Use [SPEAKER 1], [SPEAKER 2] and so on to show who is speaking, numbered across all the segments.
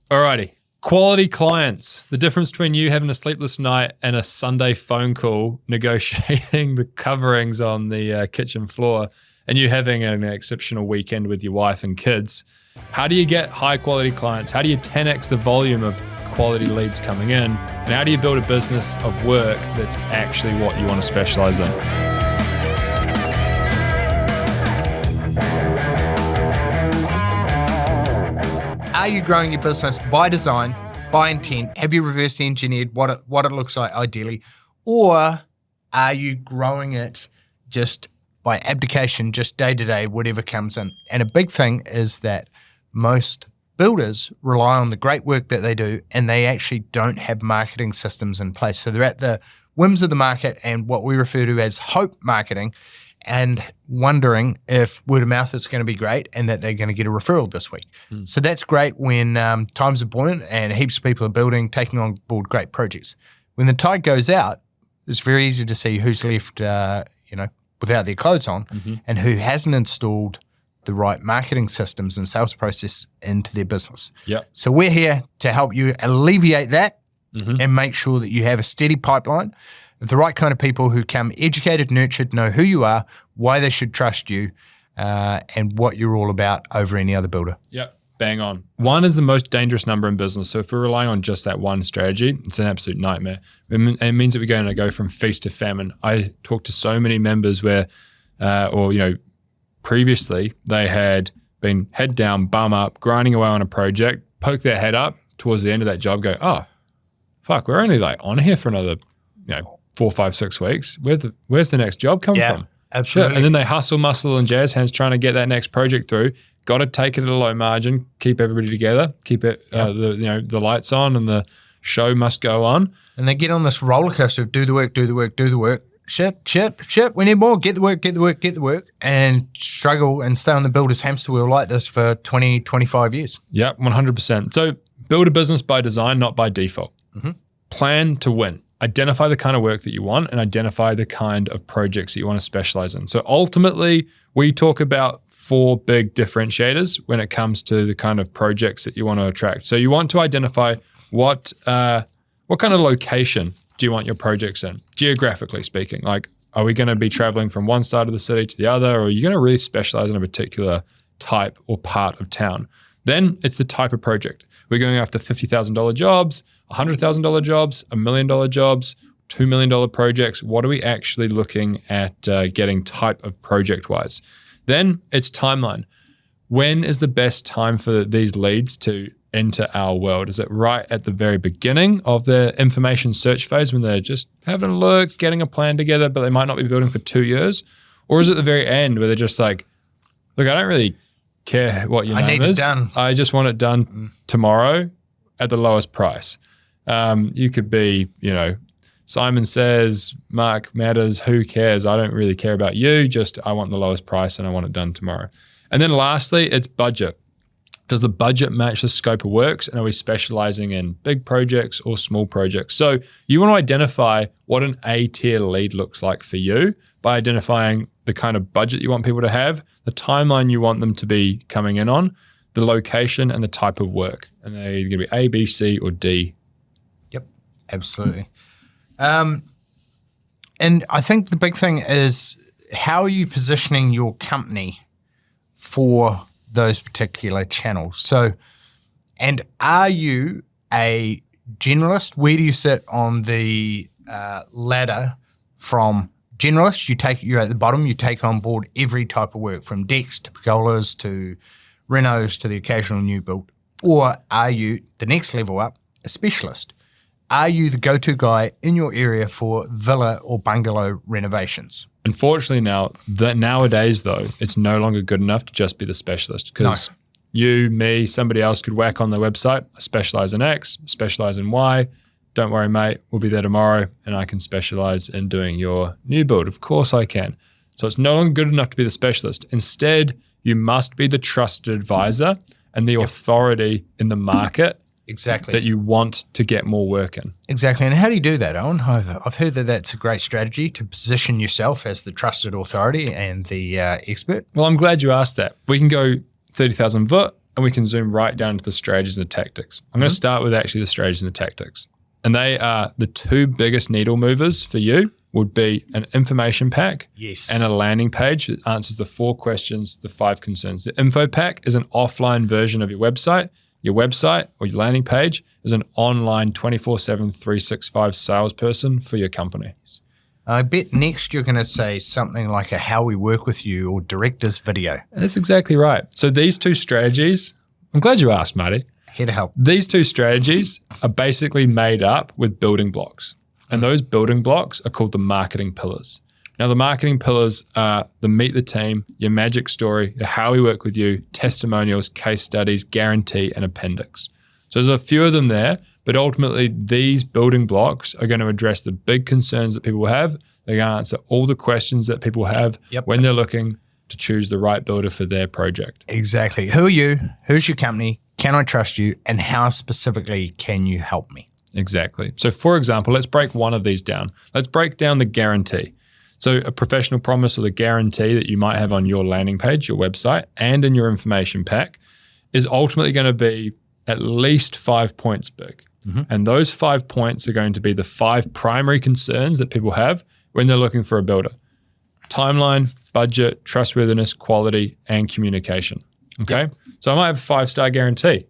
[SPEAKER 1] Alrighty. Quality clients. The difference between you having a sleepless night and a Sunday phone call negotiating the coverings on the kitchen floor and you having an exceptional weekend with your wife and kids. How do you get high quality clients? How do you 10x the volume of quality leads coming in? And how do you build a business of work that's actually what you want to specialize in?
[SPEAKER 2] Are you growing your business by design, by intent? Have you reverse engineered what it looks like ideally? Or are you growing it just by abdication, just day to day, whatever comes in? And a big thing is that most builders rely on the great work that they do and they actually don't have marketing systems in place. So they're at the whims of the market and what we refer to as hope marketing, and wondering if word of mouth is going to be great and that they're going to get a referral this week. So that's great when times are buoyant and heaps of people are building, taking on board great projects. When the tide goes out, it's very easy to see who's left, without their clothes on and who hasn't installed the right marketing systems and sales process into their business.
[SPEAKER 1] Yep.
[SPEAKER 2] So we're here to help you alleviate that and make sure that you have a steady pipeline of the right kind of people who come educated, nurtured, know who you are, why they should trust you, and what you're all about over any other builder.
[SPEAKER 1] Yep, bang on. One is the most dangerous number in business. So if we're relying on just that one strategy, it's an absolute nightmare. It means that we're going to go from feast to famine. I talk to so many members where, previously they had been head down, bum up, grinding away on a project, poke their head up towards the end of that job, go, oh, fuck, we're only on here for another, 4, 5, 6 weeks. Where's the next job coming from?
[SPEAKER 2] Absolutely.
[SPEAKER 1] Shit. And then they hustle, muscle, and jazz hands trying to get that next project through. Got to take it at a low margin, keep everybody together, keep it the lights on, and the show must go on.
[SPEAKER 2] And they get on this roller coaster of do the work. Shit. We need more. Get the work, and struggle and stay on the builder's hamster wheel like this for 20, 25 years.
[SPEAKER 1] Yep, 100%. So build a business by design, not by default. Plan to win. Identify the kind of work that you want and identify the kind of projects that you want to specialize in. So ultimately, we talk about 4 big differentiators when it comes to the kind of projects that you want to attract. So you want to identify what kind of location do you want your projects in, geographically speaking? Like, are we going to be traveling from one side of the city to the other, or are you going to really specialize in a particular type or part of town? Then it's the type of project. We're going after $50,000 jobs, $100,000 jobs, $1 million jobs, $2 million projects. What are we actually looking at getting type of project-wise? Then it's timeline. When is the best time for these leads to enter our world? Is it right at the very beginning of the information search phase when they're just having a look, getting a plan together, but they might not be building for 2 years? Or is it the very end where they're just like, look, I don't really care what your name is. I just want it done tomorrow at the lowest price. You could be, Simon Says, Mark Matters, who cares? I don't really care about you. Just I want the lowest price and I want it done tomorrow. And then lastly, it's budget. Does the budget match the scope of works? And are we specializing in big projects or small projects? So you want to identify what an A-tier lead looks like for you by identifying the kind of budget you want people to have, the timeline you want them to be coming in on, the location, and the type of work. And they're either going to be A, B, C, or D.
[SPEAKER 2] Yep, absolutely. And I think the big thing is, how are you positioning your company for those particular channels? So, and are you a generalist? Where do you sit on the ladder from generalist? You're at the bottom, you take on board every type of work from decks to pergolas to renos to the occasional new build. Or are you, the next level up, a specialist? Are you the go-to guy in your area for villa or bungalow renovations?
[SPEAKER 1] Unfortunately nowadays though, it's no longer good enough to just be the specialist, because you, me, somebody else could whack on the website, I specialize in X, specialize in Y. Don't worry, mate, we'll be there tomorrow and I can specialize in doing your new build. Of course I can. So it's no longer good enough to be the specialist. Instead, you must be the trusted advisor and the authority in the market.
[SPEAKER 2] Exactly.
[SPEAKER 1] That you want to get more work in.
[SPEAKER 2] Exactly. And how do you do that, Owen? I've heard that that's a great strategy to position yourself as the trusted authority and the expert.
[SPEAKER 1] Well, I'm glad you asked that. We can go 30,000 foot and we can zoom right down to the strategies and the tactics. I'm going to start with actually the strategies and the tactics. And they are the two biggest needle movers for you would be an information pack and a landing page that answers the 4 questions, the 5 concerns. The info pack is an offline version of your website. Your website or your landing page is an online 24/7, 365 salesperson for your company.
[SPEAKER 2] I bet next you're going to say something like a how we work with you or director's video.
[SPEAKER 1] That's exactly right. So these 2 strategies, I'm glad you asked, Marty.
[SPEAKER 2] Here to help.
[SPEAKER 1] These 2 strategies are basically made up with building blocks. And those building blocks are called the marketing pillars. Now, the marketing pillars are the meet the team, your magic story, your how we work with you, testimonials, case studies, guarantee, and appendix. So there's a few of them there, but ultimately these building blocks are going to address the big concerns that people have. They're going to answer all the questions that people have when they're looking to choose the right builder for their project.
[SPEAKER 2] Exactly. Who are you? Who's your company? Can I trust you? And how specifically can you help me?
[SPEAKER 1] Exactly. So for example, let's break one of these down. Let's break down the guarantee. So a professional promise or the guarantee that you might have on your landing page, your website, and in your information pack is ultimately going to be at least 5 points big. And those 5 points are going to be the 5 primary concerns that people have when they're looking for a builder. Timeline, budget, trustworthiness, quality, and communication. Okay. So I might have a 5-star guarantee.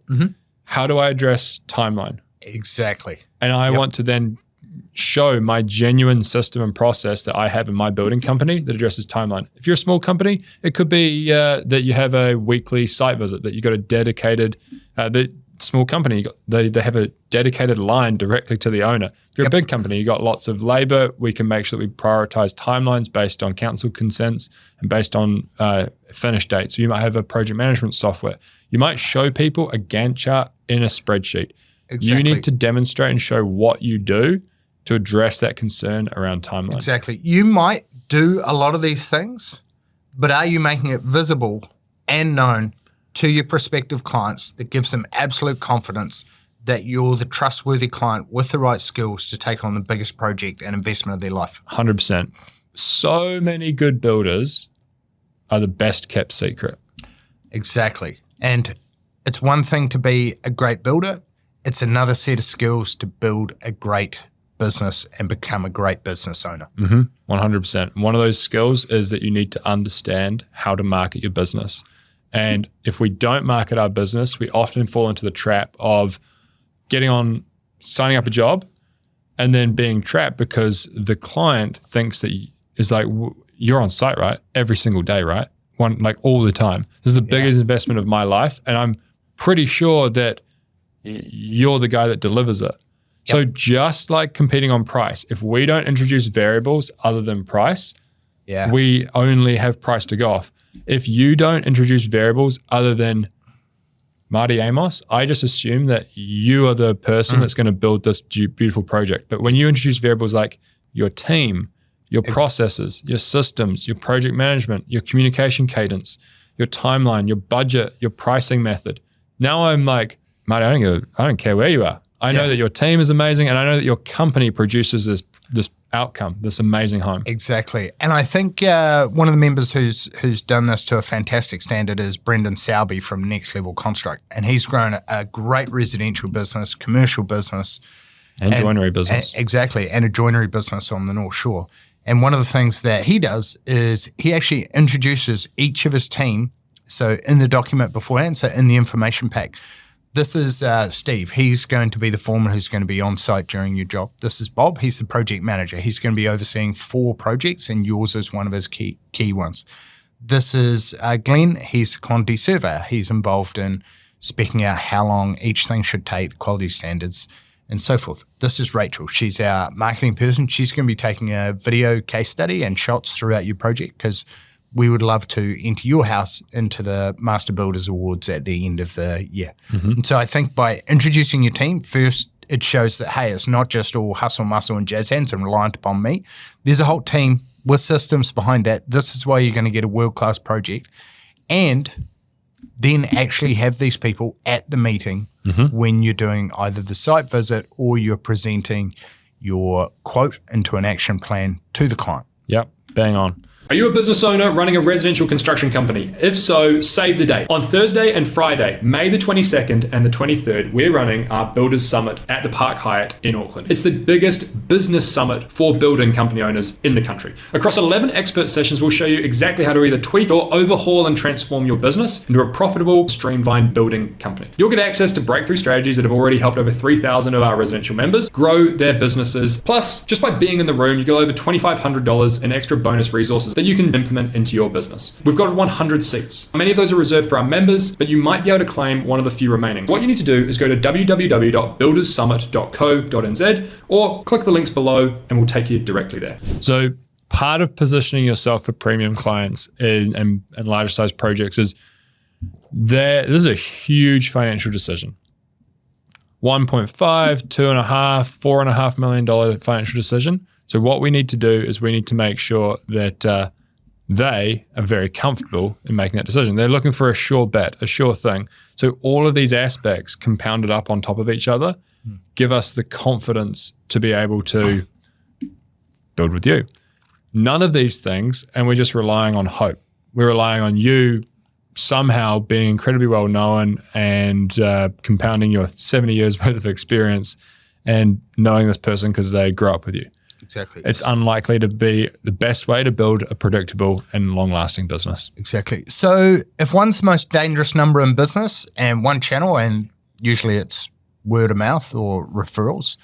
[SPEAKER 1] How do I address timeline?
[SPEAKER 2] Exactly.
[SPEAKER 1] And I want to then show my genuine system and process that I have in my building company that addresses timeline. If you're a small company, it could be that you have a weekly site visit, that you got a dedicated, the small company, they have a dedicated line directly to the owner. If you're a big company, you got lots of labor, we can make sure that we prioritize timelines based on council consents and based on finish dates. So you might have a project management software. You might show people a Gantt chart in a spreadsheet. You need to demonstrate and show what you do to address that concern around timeline.
[SPEAKER 2] Exactly. You might do a lot of these things, but are you making it visible and known to your prospective clients that gives them absolute confidence that you're the trustworthy client with the right skills to take on the biggest project and investment of their life?
[SPEAKER 1] 100%. So many good builders are the best kept secret.
[SPEAKER 2] Exactly. And it's one thing to be a great builder. It's another set of skills to build a great business and become a great business owner.
[SPEAKER 1] 100%. One of those skills is that you need to understand how to market your business. And if we don't market our business, we often fall into the trap of signing up a job and then being trapped because the client thinks that is like, you're on site, right? Every single day, right? Like all the time. This is the biggest investment of my life. And I'm pretty sure that you're the guy that delivers it. So just like competing on price, if we don't introduce variables other than price, we only have price to go off. If you don't introduce variables other than Marty Amos, I just assume that you are the person that's going to build this beautiful project. But when you introduce variables like your team, your processes, your systems, your project management, your communication cadence, your timeline, your budget, your pricing method, now I'm like, Marty, I don't care where you are. I know that your team is amazing, and I know that your company produces this outcome, this amazing home.
[SPEAKER 2] Exactly. And I think one of the members who's done this to a fantastic standard is Brendan Selby from Next Level Construct. And he's grown a great residential business, commercial business.
[SPEAKER 1] And joinery business.
[SPEAKER 2] Exactly. And a joinery business on the North Shore. And one of the things that he does is he actually introduces each of his team. So in the document beforehand, so in the information pack, this is Steve. He's going to be the foreman who's going to be on site during your job. This is Bob. He's the project manager. He's going to be overseeing 4 projects, and yours is one of his key ones. This is Glenn. He's a quantity surveyor. He's involved in speccing out how long each thing should take, the quality standards, and so forth. This is Rachel. She's our marketing person. She's going to be taking a video case study and shots throughout your project because we would love to enter your house into the Master Builders Awards at the end of the year. And so I think by introducing your team, first it shows that, hey, it's not just all hustle, muscle, and jazz hands and reliant upon me. There's a whole team with systems behind that. This is why you're going to get a world-class project. And then actually have these people at the meeting when you're doing either the site visit or you're presenting your quote into an action plan to the client.
[SPEAKER 1] Yep, bang on. Are you a business owner running a residential construction company? If so, save the date. On Thursday and Friday, May the 22nd and the 23rd, we're running our Builders Summit at the Park Hyatt in Auckland. It's the biggest business summit for building company owners in the country. Across 11 expert sessions, we'll show you exactly how to either tweak or overhaul and transform your business into a profitable, streamlined building company. You'll get access to breakthrough strategies that have already helped over 3,000 of our residential members grow their businesses. Plus, just by being in the room, you get over $2,500 in extra bonus resources that you can implement into your business. We've got 100 seats. Many of those are reserved for our members, but you might be able to claim one of the few remaining. What you need to do is go to www.builderssummit.co.nz or click the links below and we'll take you directly there. So part of positioning yourself for premium clients and larger size projects is this is a huge financial decision. $1.5, $2.5, $4.5 million financial decision. So what we need to do is we need to make sure that they are very comfortable in making that decision. They're looking for a sure bet, a sure thing. So all of these aspects compounded up on top of each other give us the confidence to be able to build with you. None of these things, and we're just relying on hope. We're relying on you somehow being incredibly well known and compounding your 70 years worth of experience and knowing this person because they grew up with you.
[SPEAKER 2] Exactly.
[SPEAKER 1] It's unlikely to be the best way to build a predictable and long-lasting business.
[SPEAKER 2] Exactly. So if one's the most dangerous number in business and one channel, and usually it's word of mouth or referrals,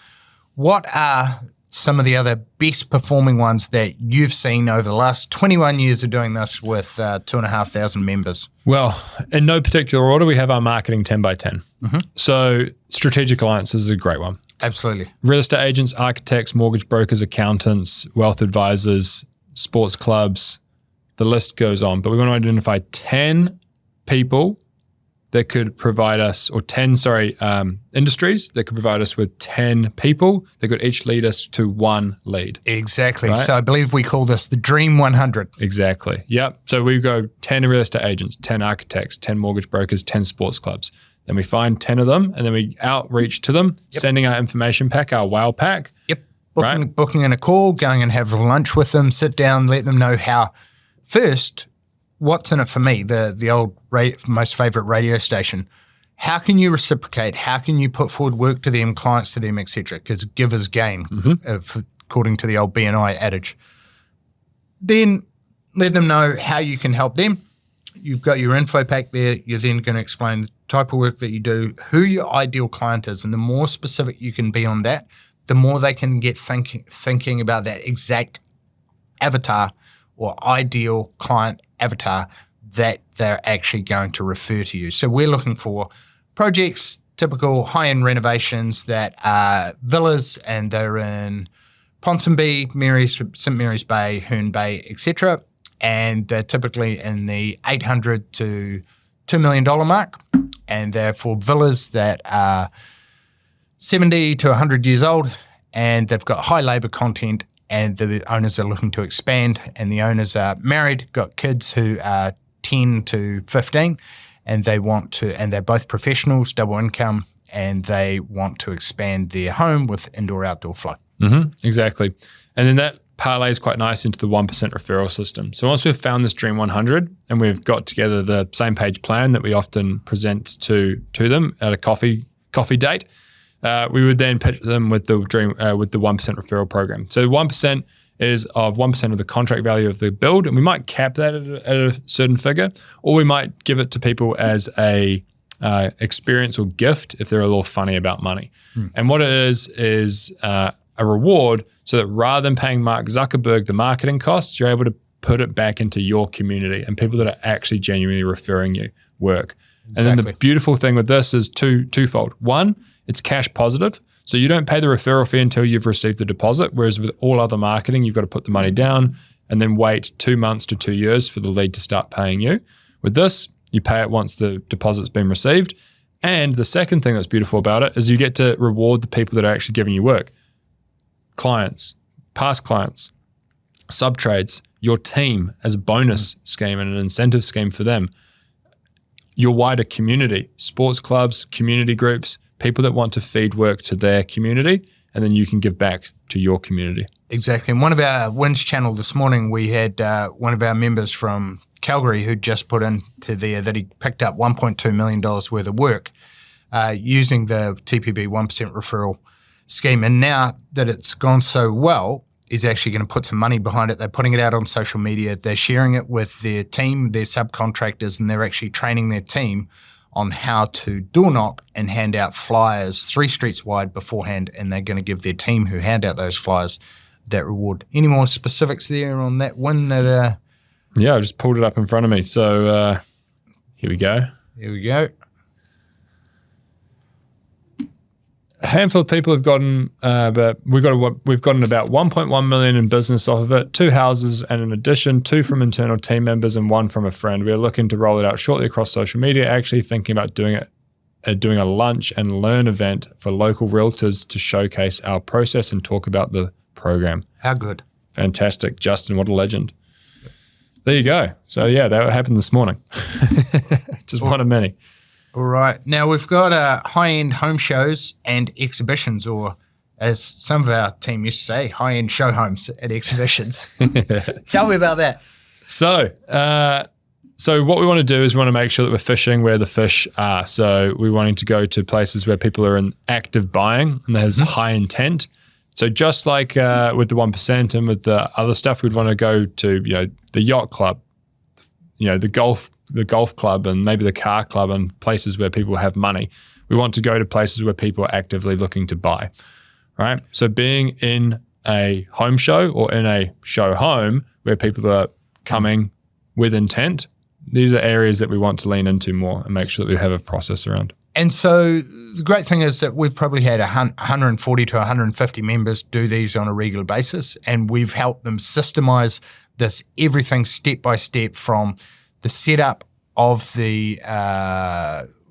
[SPEAKER 2] what are some of the other best performing ones that you've seen over the last 21 years of doing this with 2,500 members?
[SPEAKER 1] Well, in no particular order, we have our marketing 10 by 10. So strategic alliances is a great one.
[SPEAKER 2] Absolutely.
[SPEAKER 1] Real estate agents, architects, mortgage brokers, accountants, wealth advisors, sports clubs, the list goes on. But we want to identify 10 people that could provide us, or 10, industries that could provide us with 10 people that could each lead us to one lead.
[SPEAKER 2] Exactly.
[SPEAKER 1] Right?
[SPEAKER 2] So I believe we call this the Dream 100.
[SPEAKER 1] Exactly. Yep. So we go 10 real estate agents, 10 architects, 10 mortgage brokers, 10 sports clubs. Then we find 10 of them and then we outreach to them, sending our information pack, our wow pack.
[SPEAKER 2] Yep. Booking in a call, going and have lunch with them, sit down, let them know how, first, what's in it for me, the old most favorite radio station. How can you reciprocate? How can you put forward work to them, clients to them, etc.? Because givers gain, according to the old BNI adage. Then let them know how you can help them. You've got your info pack there. You're then going to explain the type of work that you do, who your ideal client is, and the more specific you can be on that, the more they can get thinking about that exact avatar or ideal client avatar that they're actually going to refer to you. So we're looking for projects, typical high-end renovations that are villas, and they're in Ponsonby, St Mary's Bay, Herne Bay, etc. And they're typically in the $800 to $2 million mark. And they're for villas that are 70 to 100 years old, and they've got high labor content, and the owners are looking to expand, and the owners are married, got kids who are 10 to 15, and they're both professionals, double income, and they want to expand their home with indoor-outdoor flow.
[SPEAKER 1] Exactly. And then that parlays quite nice into the 1% referral system. So once we've found this Dream 100 and we've got together the same page plan that we often present to them at a coffee date, we would then pitch them with the 1% referral program. So 1% is of 1% of the contract value of the build, and we might cap that at a certain figure, or we might give it to people as a experience or gift if they're a little funny about money. And what it is a reward, so that rather than paying Mark Zuckerberg the marketing costs, you're able to put it back into your community and people that are actually genuinely referring you work. Exactly. And then the beautiful thing with this is twofold. One, it's cash positive. So you don't pay the referral fee until you've received the deposit, whereas with all other marketing, you've got to put the money down and then wait 2 months to 2 years for the lead to start paying you. With this, you pay it once the deposit's been received. And the second thing that's beautiful about it is you get to reward the people that are actually giving you work. Clients, past clients, sub-trades, your team as a bonus scheme and an incentive scheme for them, your wider community, sports clubs, community groups, people that want to feed work to their community, and then you can give back to your community.
[SPEAKER 2] Exactly. And one of our wins channel this morning, we had one of our members from Calgary who just put into there that he picked up $1.2 million worth of work using the TPB 1% referral scheme. And now that it's gone so well, he's actually going to put some money behind it. They're putting it out on social media. They're sharing it with their team, their subcontractors, and they're actually training their team on how to door knock and hand out flyers 3 streets wide beforehand, and they're going to give their team who hand out those flyers that reward. Any more specifics there on that one? That
[SPEAKER 1] Yeah, I just pulled it up in front of me. So here we go.
[SPEAKER 2] Here we go.
[SPEAKER 1] A handful of people have gotten, but we've gotten about 1.1 million in business off of it, 2 houses, and in addition, 2 from internal team members and 1 from a friend. We are looking to roll it out shortly across social media. Actually thinking about doing a lunch and learn event for local realtors to showcase our process and talk about the program.
[SPEAKER 2] How good.
[SPEAKER 1] Fantastic. Justin, what a legend. There you go. So yeah, that happened this morning. Just one of many.
[SPEAKER 2] All right. Now we've got high-end home shows and exhibitions, or as some of our team used to say, high-end show homes at exhibitions. Tell me about that.
[SPEAKER 1] So what we want to do is we want to make sure that we're fishing where the fish are. So we're wanting to go to places where people are in active buying and there's high intent. So just like with the 1% and with the other stuff, we'd want to go to, the yacht club, the golf club, and maybe the car club, and places where people have money. We want to go to places where people are actively looking to buy, right? So being in a home show or in a show home where people are coming with intent, these are areas that we want to lean into more and make sure that we have a process around.
[SPEAKER 2] And so the great thing is that we've probably had 140 to 150 members do these on a regular basis, and we've helped them systemize this, everything step by step, from the setup of the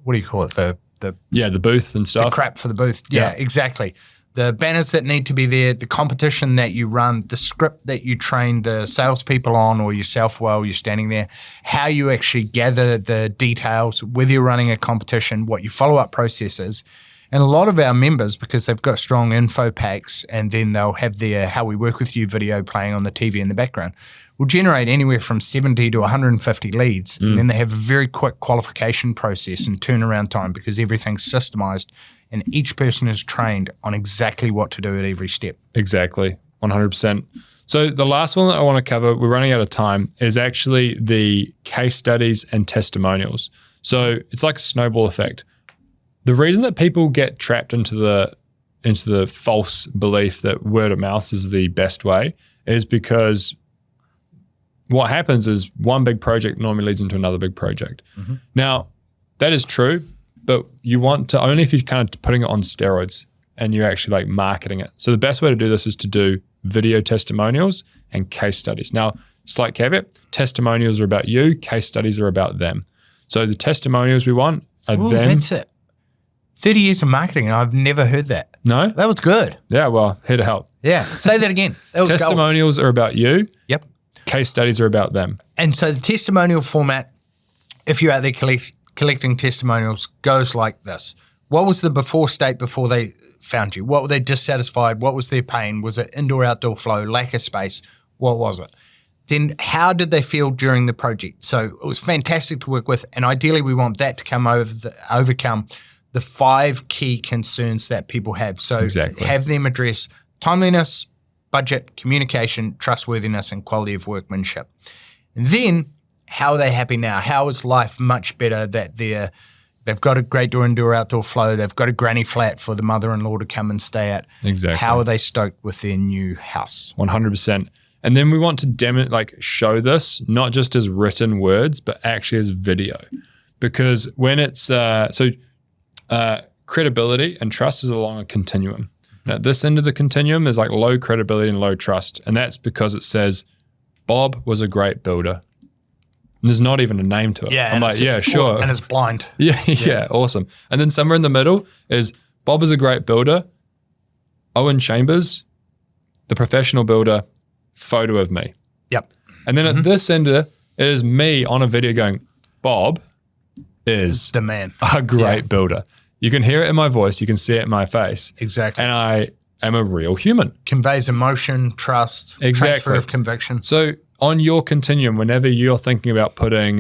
[SPEAKER 2] what do you call it? The
[SPEAKER 1] booth and stuff.
[SPEAKER 2] The crap for the booth. Yeah, exactly. The banners that need to be there, the competition that you run, the script that you train the salespeople on or yourself while you're standing there, how you actually gather the details, whether you're running a competition, what your follow-up process is. And a lot of our members, because they've got strong info packs, and then they'll have their How We Work With You video playing on the TV in the background, will generate anywhere from 70 to 150 leads. And then they have a very quick qualification process and turnaround time, because everything's systemized and each person is trained on exactly what to do at every step.
[SPEAKER 1] Exactly, 100%. So the last one that I want to cover, we're running out of time, is actually the case studies and testimonials. So it's like a snowball effect. The reason that people get trapped into the false belief that word of mouth is the best way is because what happens is one big project normally leads into another big project. Now, that is true, but you want to only if you're kind of putting it on steroids and you're actually like marketing it. So the best way to do this is to do video testimonials and case studies. Now, slight caveat, testimonials are about you, case studies are about them. So the testimonials we want are them.
[SPEAKER 2] That's it. 30 years of marketing, and I've never heard that.
[SPEAKER 1] No?
[SPEAKER 2] That was good.
[SPEAKER 1] Yeah, well, here to help.
[SPEAKER 2] Yeah, say that again. That was
[SPEAKER 1] testimonials are about you.
[SPEAKER 2] Yep.
[SPEAKER 1] Case studies are about them.
[SPEAKER 2] And so the testimonial format, if you're out there collecting testimonials, goes like this. What was the before state before they found you? What were they dissatisfied? What was their pain? Was it indoor, outdoor flow, lack of space? What was it? Then how did they feel during the project? So it was fantastic to work with, and ideally we want that to overcome the 5 key concerns that people have. So have them address timeliness, budget, communication, trustworthiness, and quality of workmanship. And then how are they happy now? How is life much better that they've got a great indoor, outdoor flow, they've got a granny flat for the mother-in-law to come and stay at.
[SPEAKER 1] Exactly.
[SPEAKER 2] How are they stoked with their new house?
[SPEAKER 1] 100%. And then we want to show this not just as written words, but actually as video. Because when it's credibility and trust is along a continuum. And at this end of the continuum is like low credibility and low trust. And that's because it says, Bob was a great builder. And there's not even a name to it.
[SPEAKER 2] Yeah,
[SPEAKER 1] I'm like, yeah, sure.
[SPEAKER 2] And it's blind.
[SPEAKER 1] Yeah, awesome. And then somewhere in the middle is Bob is a great builder. Owen Chambers, the professional builder, photo of me.
[SPEAKER 2] Yep.
[SPEAKER 1] And then at this end of it is me on a video going, Bob is
[SPEAKER 2] the man.
[SPEAKER 1] A great builder. You can hear it in my voice. You can see it in my face.
[SPEAKER 2] Exactly.
[SPEAKER 1] And I am a real human.
[SPEAKER 2] Conveys emotion, trust, transfer of conviction.
[SPEAKER 1] So on your continuum, whenever you're thinking about putting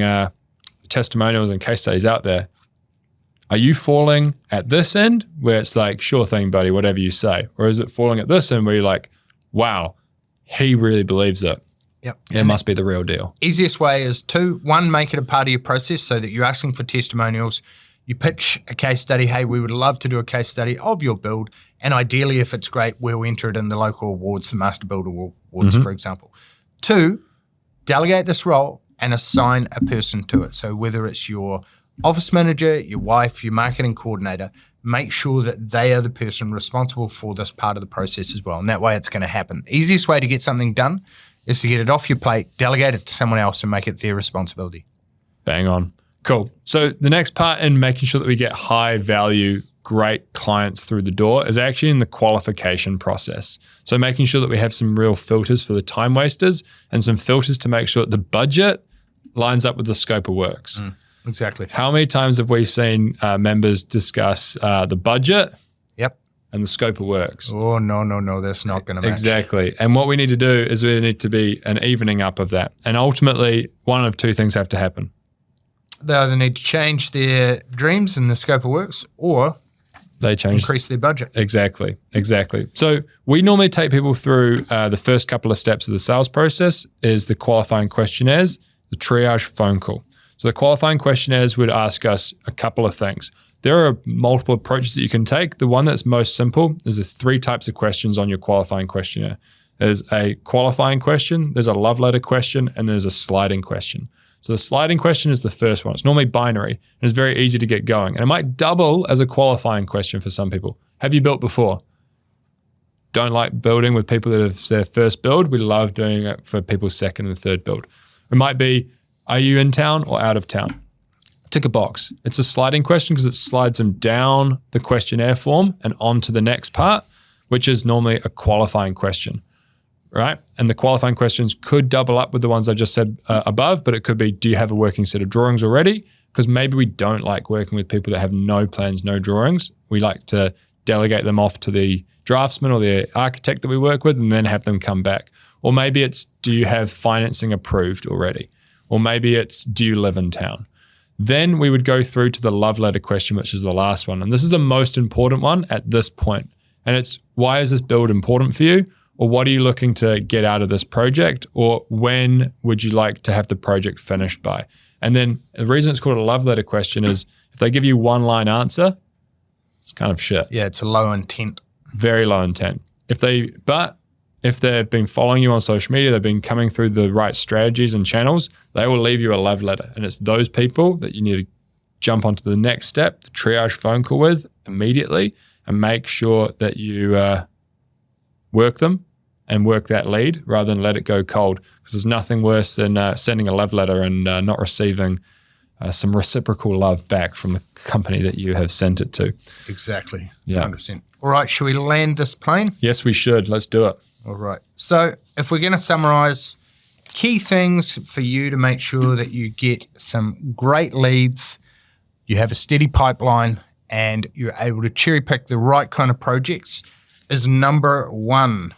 [SPEAKER 1] testimonials and case studies out there, are you falling at this end where it's like, sure thing, buddy, whatever you say? Or is it falling at this end where you're like, wow, he really believes it.
[SPEAKER 2] Yep.
[SPEAKER 1] It must be the real deal.
[SPEAKER 2] Easiest way is one, make it a part of your process so that you're asking for testimonials. You pitch a case study. Hey, we would love to do a case study of your build. And ideally, if it's great, we'll enter it in the local awards, the Master Builder Awards, for example. 2, delegate this role and assign a person to it. So whether it's your office manager, your wife, your marketing coordinator, make sure that they are the person responsible for this part of the process as well. And that way it's going to happen. The easiest way to get something done is to get it off your plate, delegate it to someone else and make it their responsibility.
[SPEAKER 1] Bang on. Cool. So the next part in making sure that we get high value, great clients through the door is actually in the qualification process. So making sure that we have some real filters for the time wasters and some filters to make sure that the budget lines up with the scope of works.
[SPEAKER 2] Exactly.
[SPEAKER 1] How many times have we seen members discuss the budget and the scope of works?
[SPEAKER 2] Oh, no, that's not going to match.
[SPEAKER 1] Exactly. And what we need to do is we need to be an evening up of that. And ultimately, one of two things have to happen.
[SPEAKER 2] They either need to change their dreams and the scope of works, or
[SPEAKER 1] they
[SPEAKER 2] increase their budget.
[SPEAKER 1] Exactly. So we normally take people through the first couple of steps of the sales process is the qualifying questionnaires, the triage phone call. So the qualifying questionnaires would ask us a couple of things. There are multiple approaches that you can take. The one that's most simple is the 3 types of questions on your qualifying questionnaire. There's a qualifying question, there's a love letter question, and there's a sliding question. So the sliding question is the first one. It's normally binary, and it's very easy to get going. And it might double as a qualifying question for some people. Have you built before? Don't like building with people that have their first build. We love doing it for people's second and third build. It might be, are you in town or out of town? Tick a box. It's a sliding question because it slides them down the questionnaire form and onto the next part, which is normally a qualifying question, right? And the qualifying questions could double up with the ones I just said above, but it could be, do you have a working set of drawings already? Because maybe we don't like working with people that have no plans, no drawings. We like to delegate them off to the draftsman or the architect that we work with and then have them come back. Or maybe it's, do you have financing approved already? Or maybe it's, do you live in town? Then we would go through to the love letter question, which is the last one. And this is the most important one at this point. And it's, why is this build important for you? Or what are you looking to get out of this project? Or when would you like to have the project finished by? And then the reason it's called a love letter question is if they give you one line answer, it's kind of shit.
[SPEAKER 2] Yeah, it's a low intent.
[SPEAKER 1] Very low intent. If they've been following you on social media, they've been coming through the right strategies and channels, they will leave you a love letter. And it's those people that you need to jump onto the next step, the triage phone call with immediately, and make sure that you work them and work that lead rather than let it go cold. Because there's nothing worse than sending a love letter and not receiving some reciprocal love back from the company that you have sent it to.
[SPEAKER 2] Exactly.
[SPEAKER 1] Yeah.
[SPEAKER 2] 100%. All right, should we land this plane?
[SPEAKER 1] Yes, we should. Let's do it.
[SPEAKER 2] All right. So if we're going to summarize key things for you to make sure that you get some great leads, you have a steady pipeline, and you're able to cherry pick the right kind of projects is number 1,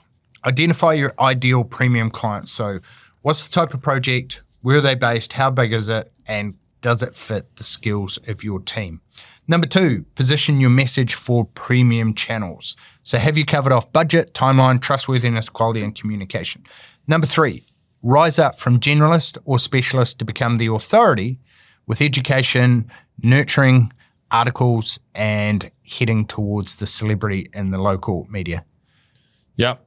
[SPEAKER 2] identify your ideal premium client. So what's the type of project? Where are they based? How big is it? And does it fit the skills of your team? Number 2, position your message for premium channels. So have you covered off budget, timeline, trustworthiness, quality, and communication? Number 3, rise up from generalist or specialist to become the authority with education, nurturing articles, and heading towards the celebrity in the local media.
[SPEAKER 1] Yep.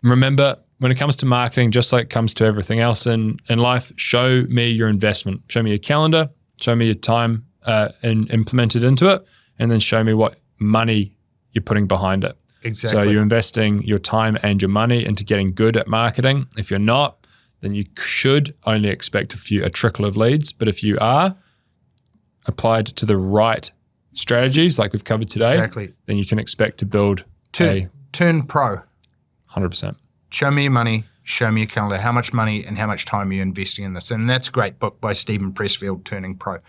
[SPEAKER 1] Remember, when it comes to marketing, just like it comes to everything else in life, show me your investment. Show me your calendar, show me your time and implement it into it, and then show me what money you're putting behind it.
[SPEAKER 2] Exactly.
[SPEAKER 1] So you're investing your time and your money into getting good at marketing. If you're not, then you should only expect a trickle of leads. But if you are applied to the right strategies like we've covered today, then you can expect to build
[SPEAKER 2] turn pro.
[SPEAKER 1] 100%.
[SPEAKER 2] Show me your money, show me your calendar, how much money and how much time you're investing in this. And that's a great book by Stephen Pressfield, Turning Pro.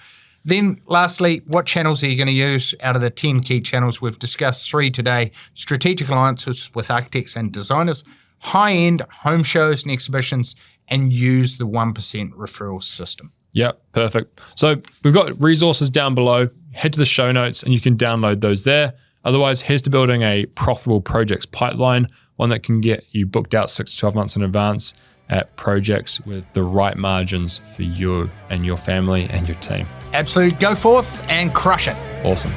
[SPEAKER 2] Then lastly, what channels are you going to use out of the 10 key channels? We've discussed 3 today: strategic alliances with architects and designers, high-end home shows and exhibitions, and use the 1% referral system.
[SPEAKER 1] Yep, perfect. So we've got resources down below. Head to the show notes and you can download those there. Otherwise, here's to building a profitable projects pipeline, one that can get you booked out 6 to 12 months in advance at projects with the right margins for you and your family and your team.
[SPEAKER 2] Absolutely. Go forth and crush it.
[SPEAKER 1] Awesome.